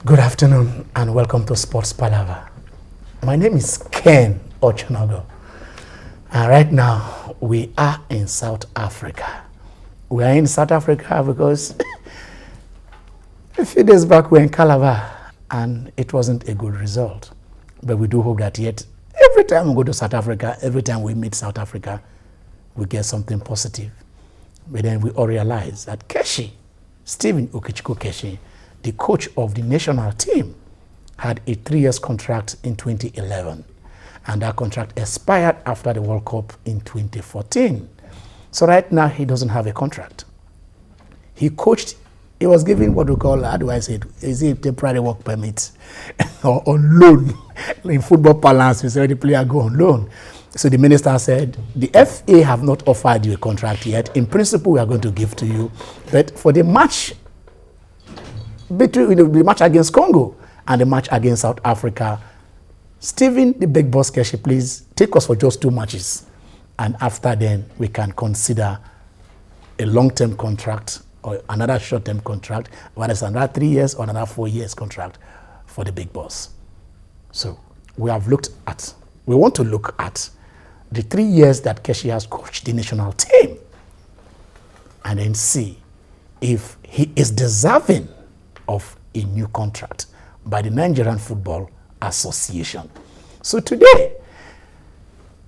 Good afternoon and welcome to Sports Palava. My name is Ken Ochonogo, and right now we are in South Africa. We are in South Africa because a few days back we were in Calabar and it wasn't a good result. But we do hope that yet every time we go to South Africa, every time we meet South Africa, we get something positive. But then we all realize that Keshi, Stephen Okechukwu Keshi, the coach of the national team, had a 3-year contract in 2011. And that contract expired after the World Cup in 2014. So right now, he doesn't have a contract. He coached, he was given what we call, how do I say it? Is it temporary work permit or on loan? In football parlance, we say the player go on loan. So the minister said, the FA have not offered you a contract yet. In principle, we are going to give to you. But for the match, between the match against Congo and the match against South Africa, Stephen, the big boss Keshi, please take us for just 2 matches. And after then, we can consider a long-term contract or another short-term contract, whether it's another 3 years or another 4 years contract for the big boss. So we want to look at the 3 years that Keshi has coached the national team and then see if he is deserving of a new contract by the Nigerian Football Association. So today,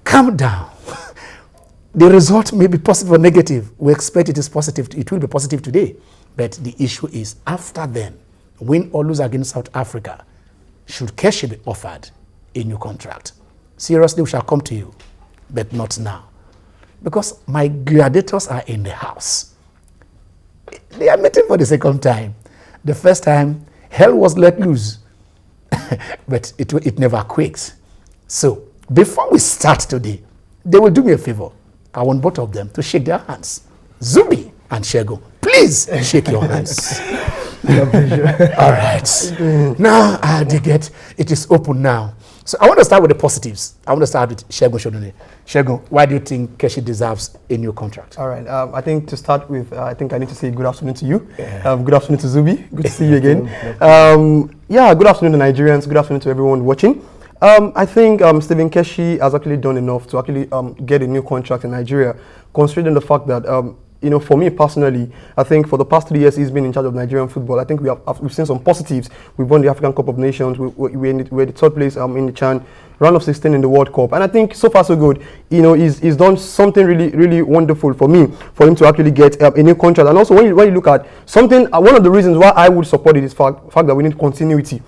calm down. The result may be positive or negative. We expect it is positive. It will be positive today. But the issue is, after then, win or lose against South Africa, should Keshi be offered a new contract? Seriously, we shall come to you, but not now. Because my gladiators are in the house. They are meeting for the second time. The first time, hell was let loose, but it never quakes. So, before we start today, they will do me a favor. I want both of them to shake their hands. Zubi and Shego, please shake your hands. All right. Now, it is open now. So I want to start with the positives. I want to start with Shego Shodune. Shego, why do you think Keshi deserves a new contract? All right. I think to start with, I think I need to say good afternoon to you. Yeah. Good afternoon to Zubi. Good to see you again. Good afternoon to Nigerians. Good afternoon to everyone watching. I think Stephen Keshi has actually done enough to actually get a new contract in Nigeria, considering the fact that for me personally, I think for the past 3 years he's been in charge of Nigerian football. I think we've seen some positives. We've won the African Cup of Nations. We're the third place in the CHAN, round of 16 in the World Cup. And I think so far so good. He's done something really, really wonderful for me, for him to actually get a new contract. And also when you look at something, one of the reasons why I would support it is the fact that we need continuity.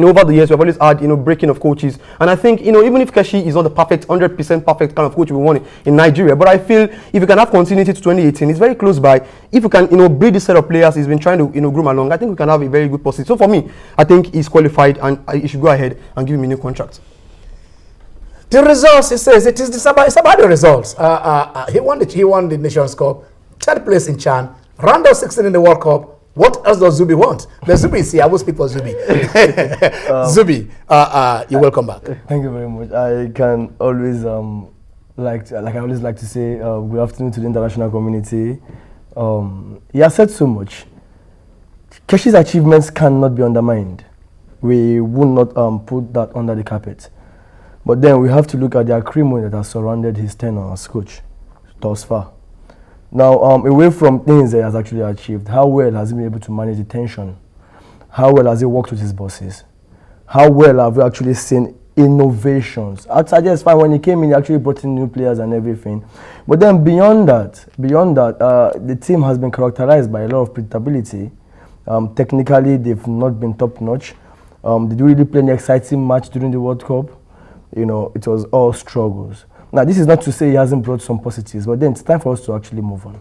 Over the years, we've always had, breaking of coaches. And I think, even if Keshi is not the perfect, 100% perfect kind of coach we want in Nigeria, but I feel if you can have continuity to 2018, it's very close by. If you can, breed this set of players he's been trying to, groom along, I think we can have a very good position. So for me, I think he's qualified and he should go ahead and give him a new contract. The results, he says, it's about the results. He won the Nations Cup, 3rd place in CHAN, round of 16 in the World Cup. What else does Zubi want? The Zubi is here. I will speak for Zubi. Zubi, you're welcome back. Thank you very much. I can always I always like to say good afternoon to the international community. He has said so much. Keshi's achievements cannot be undermined. We will not put that under the carpet. But then we have to look at the acrimony that has surrounded his tenure as coach thus far. Now, away from things that he has actually achieved, how well has he been able to manage the tension? How well has he worked with his bosses? How well have we actually seen innovations? Outside, yes, fine, when he came in, he actually brought in new players and everything. But then beyond that, the team has been characterized by a lot of predictability. Technically, they've not been top-notch. Did we really play an exciting match during the World Cup? It was all struggles. Now, this is not to say he hasn't brought some positives, but then it's time for us to actually move on.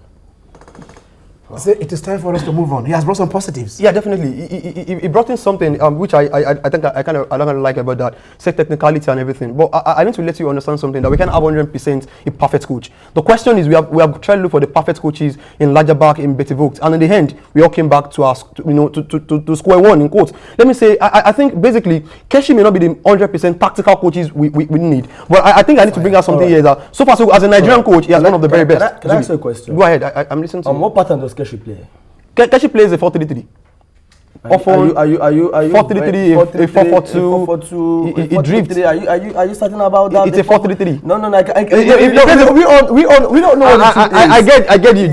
It is time for us to move on. He has brought some positives. Yeah, definitely. He brought in something which I think I don't like about that. Say technicality and everything. But I need to let you understand something, that we can have 100% a perfect coach. The question is, we have tried to look for the perfect coaches in Lagerbach, in Betty Vogt, and in the end, we all came back to us, to square one, in quotes. Let me say, I think basically, Keshi may not be the 100% tactical coaches we need. But I think I need to bring out something here that so far, so as a Nigerian coach, he has one of the very best. Can I ask you a question? Go ahead. I'm listening to you. What pattern does Keshi play? Keshi plays a 4-3-3. Often, are you 4-3-3, a 4-4-2. It drifts. Are you starting about that? It's a 4-3-3. No. We don't know what the truth is. I get you.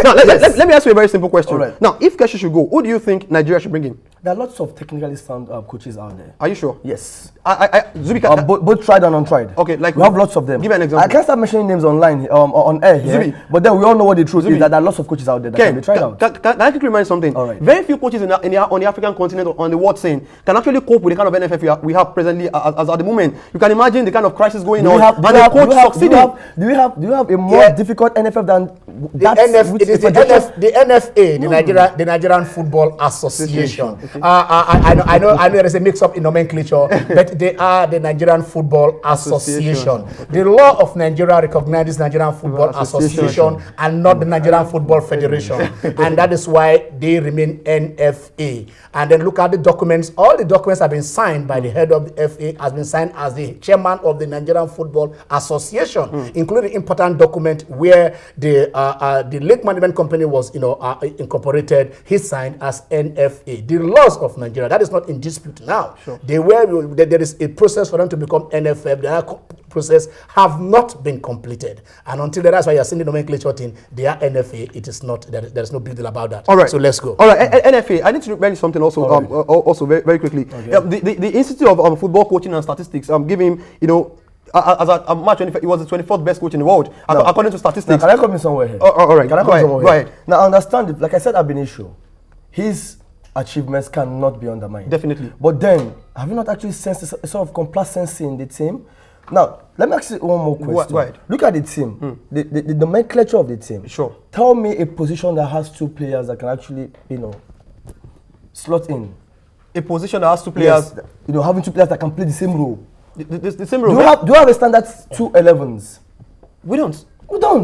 Now, let me ask you a very simple question. Right. Now, if Keshi should go, who do you think Nigeria should bring in? There are lots of technically sound coaches out there. Are you sure? Yes. Zubi, Both tried and untried. Okay, like we have lots of them. Give me an example. I can't start mentioning names online, on air here. Zubi. But then we all know what the truth is, that there are lots of coaches out there that can be tried out. Can I quickly remind something? All right. Very few coaches on the African continent or on the world scene can actually cope with the kind of NFF we have presently as at the moment. You can imagine the kind of crisis going on. And the coach succeeding. Do you have a more difficult NFF than that? The NFA, the Nigerian Football Association. Okay. I know there is a mix-up in nomenclature, but they are the Nigerian Football Association. The law of Nigeria recognizes Nigerian Football Association and not the Nigerian Football Federation, and that is why they remain NFA. And then look at the documents. All the documents have been signed by the head of the FA, has been signed as the chairman of the Nigerian Football Association, including important document where the league management company was incorporated. He signed as NFA. The laws of Nigeria, that is not in dispute now. Sure. There is a process for them to become NFF. The process have not been completed, and until that's why you are seeing the nomenclature thing. They are NFA. It is not. There is no big deal about that. All right. So let's go. All right. NFA. I need to mention something also. Also very, very quickly. Okay. The Institute of Football Coaching and Statistics. Give him. As a March 25th, he was the 24th best coach in the world, according to statistics. Now, can I come in somewhere here? All right. Can I come somewhere here? Go ahead. Now, I understand it. Like I said, I've been issue. His achievements cannot be undermined. Definitely. But then, have you not actually sensed a sort of complacency in the team? Now, let me ask you one more question. Go ahead. Look at the team, the nomenclature of the team. Sure. Tell me a position that has two players that can actually, slot in. A position that has two players. Yes, having two players that can play the same role. The same role. Do you have a standard 2-11s? We don't. We don't.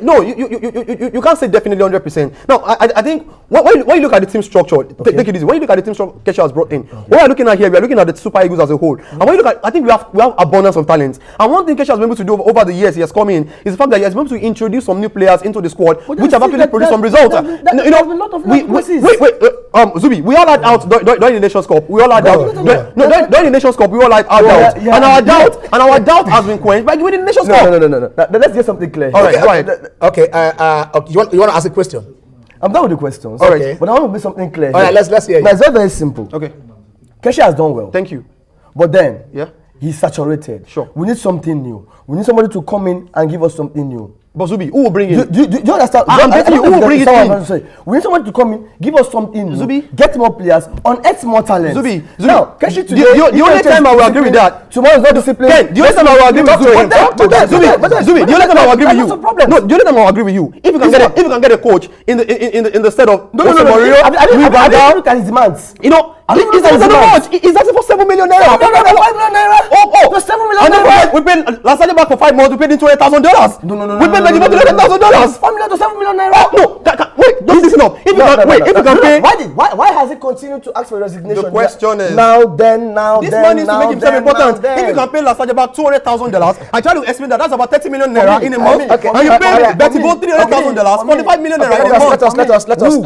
No, you can't say definitely 100%. Now, I think when you look at the team structure, take it easy. When you look at the team structure Keshi has brought in, what we're looking at here, we are looking at the Super Eagles as a whole. And when you look at, I think we have abundance of talents. And one thing Keshi has been able to do over the years he has come in is the fact that he has been able to introduce some new players into the squad, which have actually produced some results. Zubi, we all had out during the Nations Cup. We all had out. During the Nations Cup, we all had out. And our doubt has been quenched by winning the Nations Cup. No. Let's get something clear. All right, go ahead. Okay, you want to ask a question? I'm done with the questions. All right. But I want to make something clear. All right, let's hear you. Now, it's very, very simple. Okay. Keshi has done well. Thank you. But then, yeah, he's saturated. Sure. We need something new. We need somebody to come in and give us something new. But Zubi, who will bring in? Do you understand? I'm betting you, who will bring it in? We need somebody to come in, give us something new. Zubi, get more players, unearth more talent. Zubi, now, Keshi today, the only time I will agree with that. Tomorrow is not discipline. Ken, the only time I will agree with you. Zubi, the only time I will agree with you. No, the only time I will agree with you. If you can get a coach in the stead of Mario, I didn't look at his demands. He's asking for 7 million naira. 5 million naira. Oh, 7 million naira. We paid last time back for 5 months. We paid him $200,000. No. We paid $200,000. 5 million to 7 million naira. No, wait, don't listen up. If you can pay. Why has he continued to ask for resignation? The question is now. This man needs to make himself important. If you can pay last time back $200,000, I try to explain that that's about 30 million naira in a month. And you pay Betty Bolt $300,000, 45 million naira in a month. Let us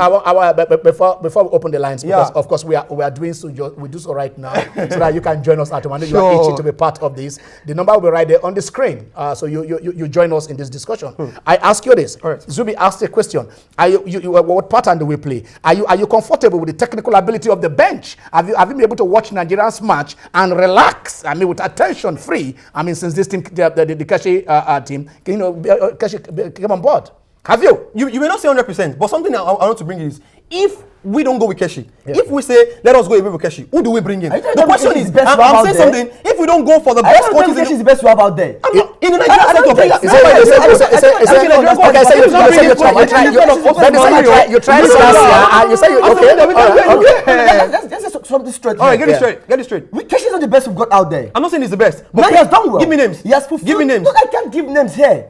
before we open the lines, because of course we are doing so. We do so right now, so that you can join us automatically. You are itching to be part of this. The number will be right there on the screen. So you join us in this discussion. I ask you this. Right. Zubi asked a question. What pattern do we play? Are you comfortable with the technical ability of the bench? Have you been able to watch Nigerians match and relax? I mean, with attention free. I mean, since this team, the Keshi team, Keshi came on board. Have you? You may not say 100%, but something I want to bring is, if we don't go with Keshi, if we say let us go away with Keshi, who do we bring in? The question is, I'm saying something. If we don't go for the best coaches, Keshi is the best to have out there. In the Nigerian setup, you try to say you say okay. Let's just something straight. All right, get it straight. Keshi is not the best we've got out there. I'm not saying he's the best, but he has done well. Give me names. He has fulfilled. Give me names. No, I can't give names here.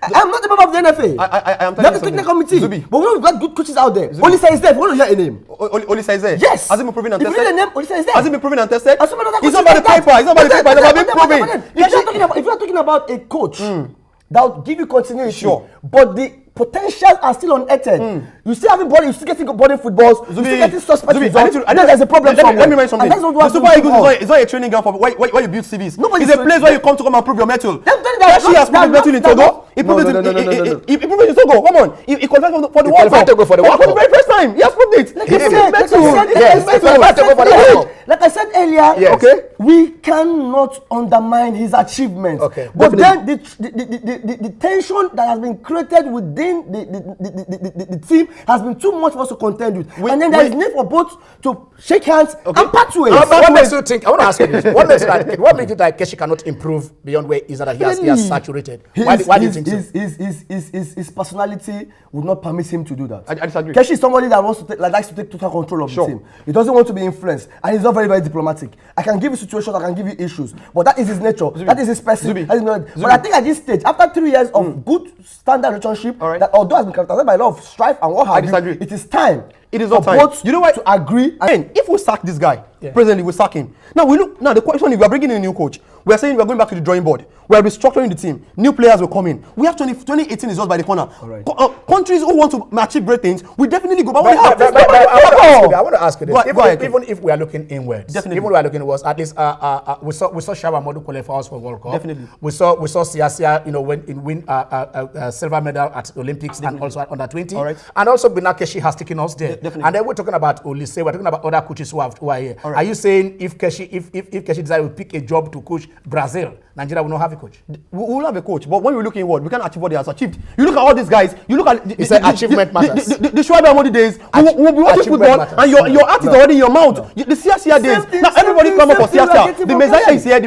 I'm not the member of the NFA. I am telling you something. We have the technical committee. Zubi. But we've got good coaches out there. Olisa is there. We want to hear a name. Olisa is there? Yes. Has it been proven and tested? If you need a name, Olisa is there. Has it been proven and tested? It's not about the paper. It's not about the paper. It's about being proven. If you're talking about a coach that will give you continuity, sure. But the potentials are still unearthed. You still having body, you still getting body footballs, you still getting suspect results. There's a problem somewhere. Let me mention something. The Super Eagles is not a training ground for where you build CVs. It's a place where you come to come and prove your mettle. Keshi has proved mettle in Togo. He proved it in Togo. Come on. He qualified for the World Cup. For the very first time. He has proved it. Like I said earlier, okay, we cannot undermine his achievements. Okay. But then the tension that has been created within the team has been too much for us to contend with. And then there is need for both to shake hands and part ways. What makes you think? I want to ask you this. What makes you think Keshi cannot improve beyond where he is that he has saturated? Why do you think so? His personality would not permit him to do that. I disagree. Keshi is somebody that wants to likes to take total control of the team. He doesn't want to be influenced, and he's not very, very diplomatic. I can give you situations, I can give you issues, but that is his nature. That is his person. But I think at this stage, after 3 years of good standard relationship, that although has been characterized by a lot of strife and what have you, it is time. It is not time. Both to agree. And if we sack this guy, presently we sack him. Now the question is, we are bringing in a new coach. We are saying we are going back to the drawing board. We are restructuring the team. New players will come in. We have 2018 is just by the corner. Countries who want to achieve great things, we definitely go. But I want to ask you this. Even if we are looking inwards, even we are looking inwards, at least we saw Shawa Modu qualify us for World Cup. Definitely. We saw Siasia, win silver medal at Olympics and also at under 20. And also Bina Keshi has taken us there. Definitely. And then we're talking about Olise, we're talking about other coaches who are here. Are you saying if Keshi decided to pick a job to coach Brazil, Nigeria will not have a coach? We will have a coach, but when we look inward, we can't achieve what he has achieved. You look at all these guys, you look at achievement matters. The Schwab Amodi days, we'll be watching football matters. And your art is already in your mouth. The Sia days. Now everybody come up for Sia. The Messiah is here.